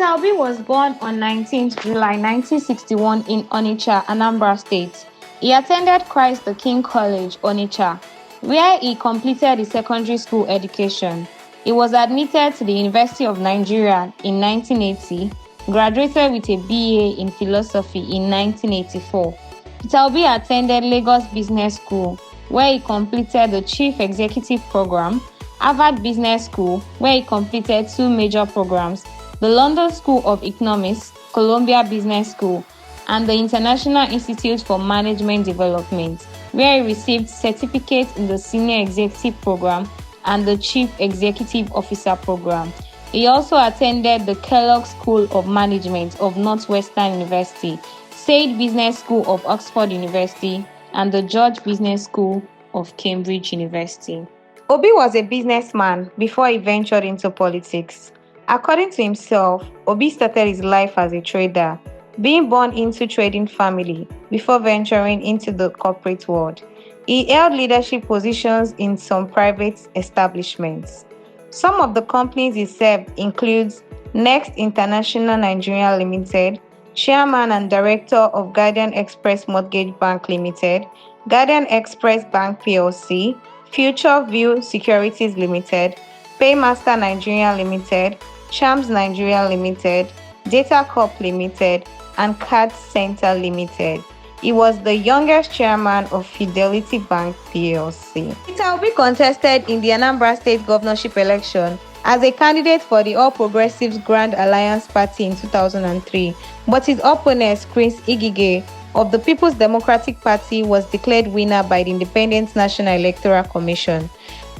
Peter Obi was born on 19th July 1961 in Onitsha, Anambra State. He attended Christ the King College, Onitsha, where he completed his secondary school education. He was admitted to the University of Nigeria in 1980, graduated with a BA in philosophy in 1984. Peter Obi attended Lagos Business School, where he completed the Chief Executive Program, Harvard Business School, where he completed two major programs, the London School of Economics, Columbia Business School, and the International Institute for Management Development, where he received certificates in the Senior Executive Program and the Chief Executive Officer Program. He also attended the Kellogg School of Management of Northwestern University, Said Business School of Oxford University, and the George Business School of Cambridge University. Obi was a businessman before he ventured into politics. According to himself, Obi started his life as a trader, being born into trading family before venturing into the corporate world. He held leadership positions in some private establishments. Some of the companies he served include Next International Nigeria Limited, Chairman and Director of Guardian Express Mortgage Bank Limited, Guardian Express Bank PLC, Future View Securities Limited, Paymaster Nigeria Limited, Chams Nigeria Limited, Data Corp Limited, and Card Center Limited. He was the youngest chairman of Fidelity Bank PLC. Peter Obi contested in the Anambra State governorship election as a candidate for the All Progressives Grand Alliance Party in 2003, but his opponent, Chris Igige of the People's Democratic Party, was declared winner by the Independent National Electoral Commission.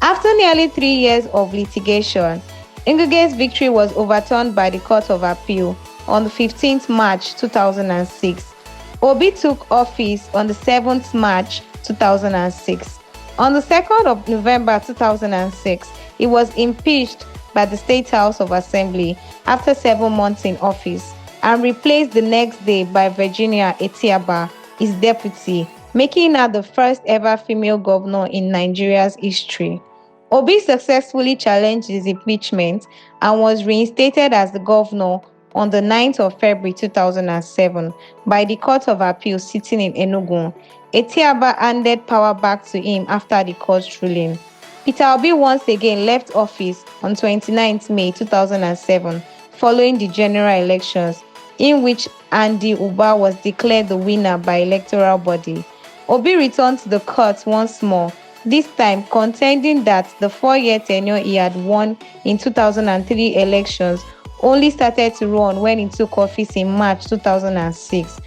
After nearly 3 years of litigation, Igige's victory was overturned by the Court of Appeal on the 15th March 2006. Obi took office on the 7th March 2006. On the 2nd of November 2006, he was impeached by the State House of Assembly after 7 months in office and replaced the next day by Virginia Etiaba, his deputy, making her the first ever female governor in Nigeria's history. Obi successfully challenged his impeachment and was reinstated as the governor on the 9th of February 2007 by the Court of Appeal sitting in Enugu. Etiaba handed power back to him after the court's ruling. Peter Obi once again left office on 29th May 2007 following the general elections, in which Andy Uba was declared the winner by electoral body. Obi returned to the court once more, this time contending that the 4-year tenure he had won in 2003 elections only started to run when he took office in March 2006.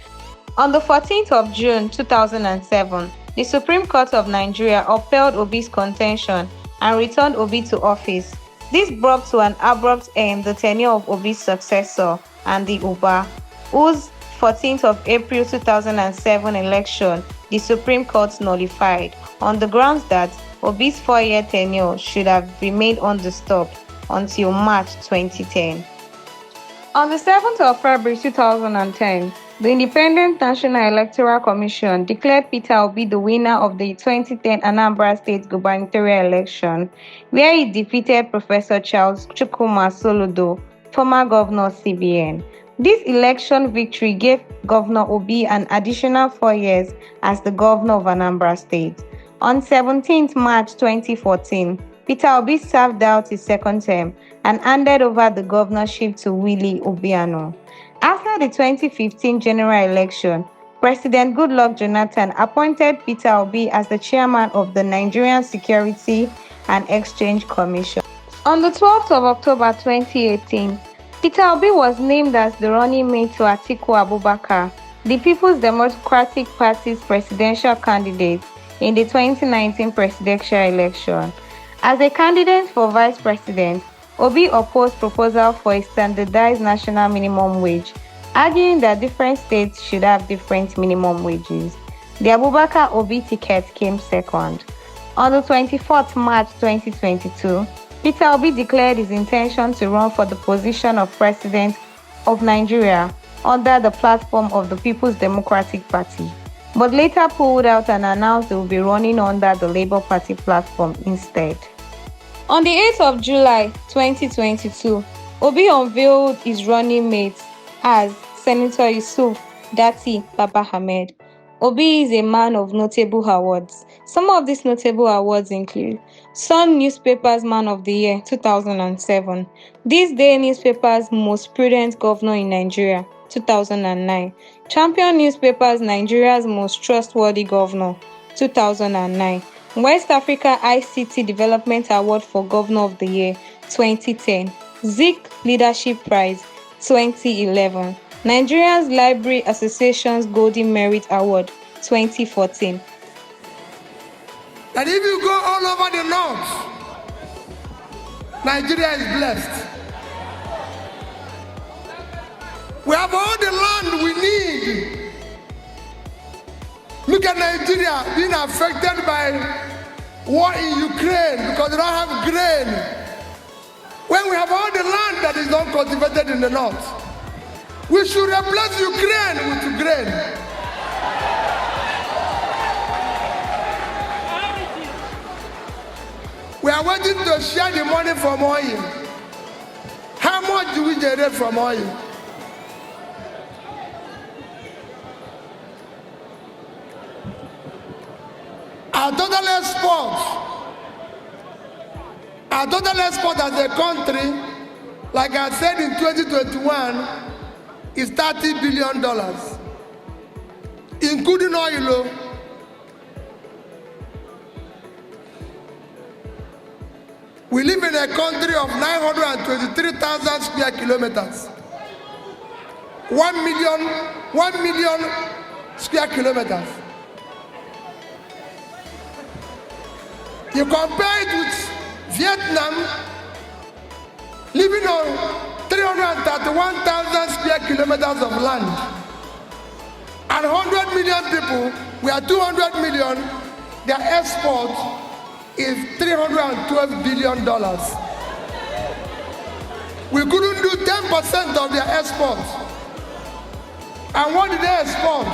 On the 14th of June 2007, the Supreme Court of Nigeria upheld Obi's contention and returned Obi to office. This brought to an abrupt end the tenure of Obi's successor, Andy Uba, whose 14th of April 2007 election the Supreme Court nullified on the grounds that Obi's 4-year tenure should have remained undisturbed until March 2010. On the 7th of February 2010, the Independent National Electoral Commission declared Peter Obi the winner of the 2010 Anambra State gubernatorial election, where he defeated Professor Charles Chukwuma Soludo, former governor of CBN. This election victory gave Governor Obi an additional 4 years as the governor of Anambra State. On 17th March 2014, Peter Obi served out his second term and handed over the governorship to Willie Obiano. After the 2015 general election, President Goodluck Jonathan appointed Peter Obi as the chairman of the Nigerian Security and Exchange Commission. On the 12th of October 2018, Peter Obi was named as the running mate to Atiku Abubakar, the People's Democratic Party's presidential candidate in the 2019 presidential election. As a candidate for vice president, Obi opposed proposal for a standardized national minimum wage, arguing that different states should have different minimum wages. The Abubakar Obi ticket came second. On the 24th March 2022, Peter Obi declared his intention to run for the position of President of Nigeria under the platform of the People's Democratic Party, but later pulled out and announced he will be running under the Labour Party platform instead. On the 8th of July 2022, Obi unveiled his running mate as Senator Yusuf Dati Baba Ahmed. Obi is a man of notable awards. Some of these notable awards include Sun Newspaper's Man of the Year 2007, This Day Newspaper's Most Prudent Governor in Nigeria 2009, Champion Newspaper's Nigeria's Most Trustworthy Governor 2009, West Africa ICT Development Award for Governor of the Year 2010, Zik Leadership Prize 2011, Nigerians Library Association's Golden Merit Award 2014. And if you go all over the north, Nigeria is blessed. We have all the land we need. Look at Nigeria being affected by war in Ukraine because they don't have grain. When we have all the land that is not cultivated in the north, we should replace Ukraine with grain. We are waiting to share the money from oil. How much do we generate from oil? Our total export as a country, like I said in 2021, is $30 billion, including oil. We live in a country of 923,000 square kilometers. 1 million square kilometers. You compare it with Vietnam, living on 331,000 square kilometers of land. And 100 million people, we are 200 million, their export is $312 billion. We couldn't do 10% of their export. And what did they export?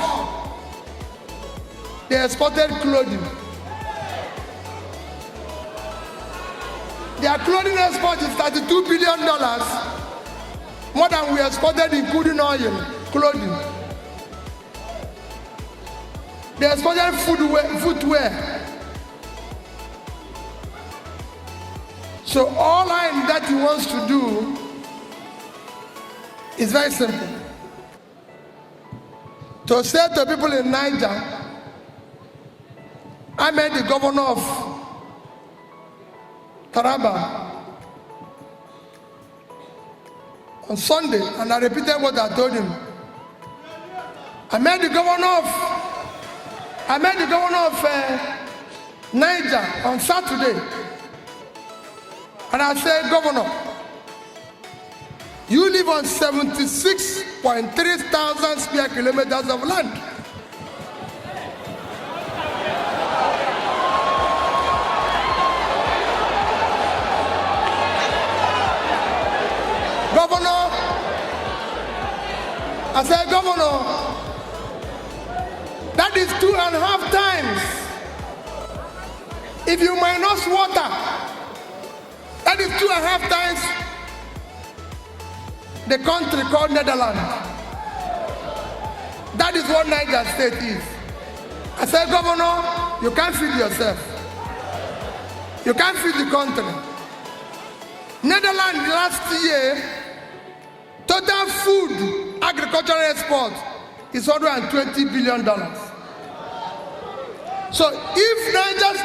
They exported clothing. Their clothing export is $32 billion, more than we exported including oil, clothing. They exported footwear. So all that he wants to do is very simple. To say to people in Niger, I met the governor of Taraba on Sunday, and I repeated what I told him. I met the governor of Niger on Saturday, and I said, Governor, you live on 76.3 thousand square kilometers of land. Governor, I said, Governor, that is 2.5 times. If you minus water, that is 2.5 times the country called Netherlands. That is what Niger State is. I said, Governor, you can't feed yourself. You can't feed the country. Netherlands last year, total food agricultural export is $120 billion. So if Niger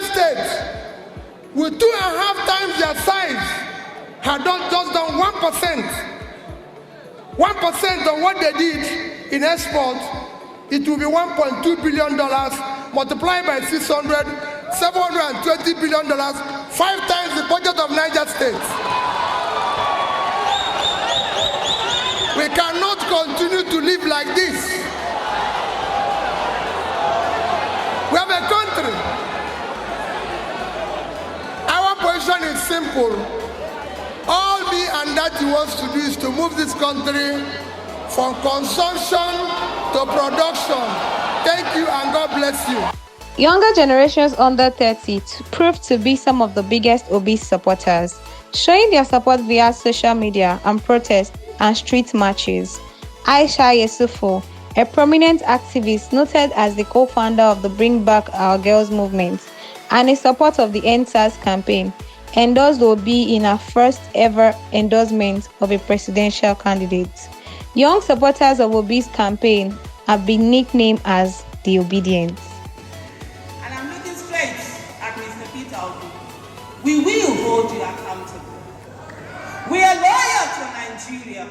State with 2.5 times their size had just done 1% of what they did in export, it will be $1.2 billion multiplied by 600, $720 billion, 5 times the budget of Niger State. We cannot continue to live like this. We have a country. Our position is simple. All me and that he wants to do is to move this country from consumption to production. Thank you and God bless you. Younger generations under 30 proved to be some of the biggest Obi supporters, showing their support via social media and protests and street marches. Aisha Yesufu, a prominent activist noted as the co-founder of the Bring Back Our Girls movement and a supporter of the NSAS campaign, endorsed Obi in her first ever endorsement of a presidential candidate. Young supporters of Obi's campaign have been nicknamed as the Obi-dients. And I'm looking straight at Mr. Peter Obi. We will hold you accountable. We are loyal to Nigeria.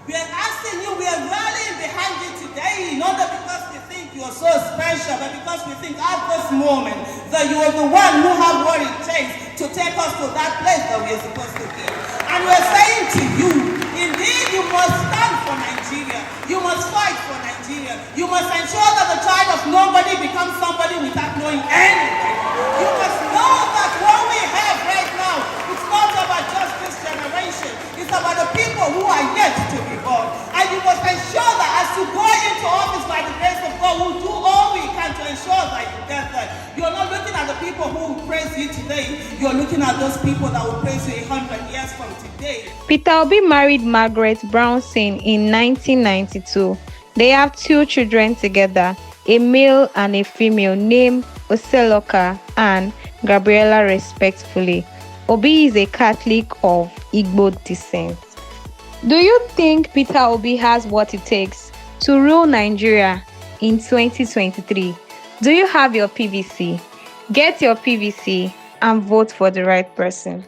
We are asking you, we are rallying behind you today, not because we think you are so special, but because we think at this moment that you are the one who have what it takes to take us to that place that we are supposed to be. And we are saying to you, indeed you must stand for Nigeria. You must fight for Nigeria. You must ensure that the child of nobody becomes somebody without knowing anything. You must know that what we have right now, it's not about just this generation. It's about the people who are yet to be born. And you must ensure that as you go into office by the grace of God, we'll do all we can to ensure that you get there. You're not looking at the people who will praise you today. You're looking at those people that will praise you 100 years from today. Peter Obi married Margaret Brownson in 1992. They have 2 children together, a male and a female named Oseloka and Gabriela respectively. Obi is a Catholic of Igbo descent. Do you think Peter Obi has what it takes to rule Nigeria in 2023? Do you have your PVC? Get your PVC and vote for the right person.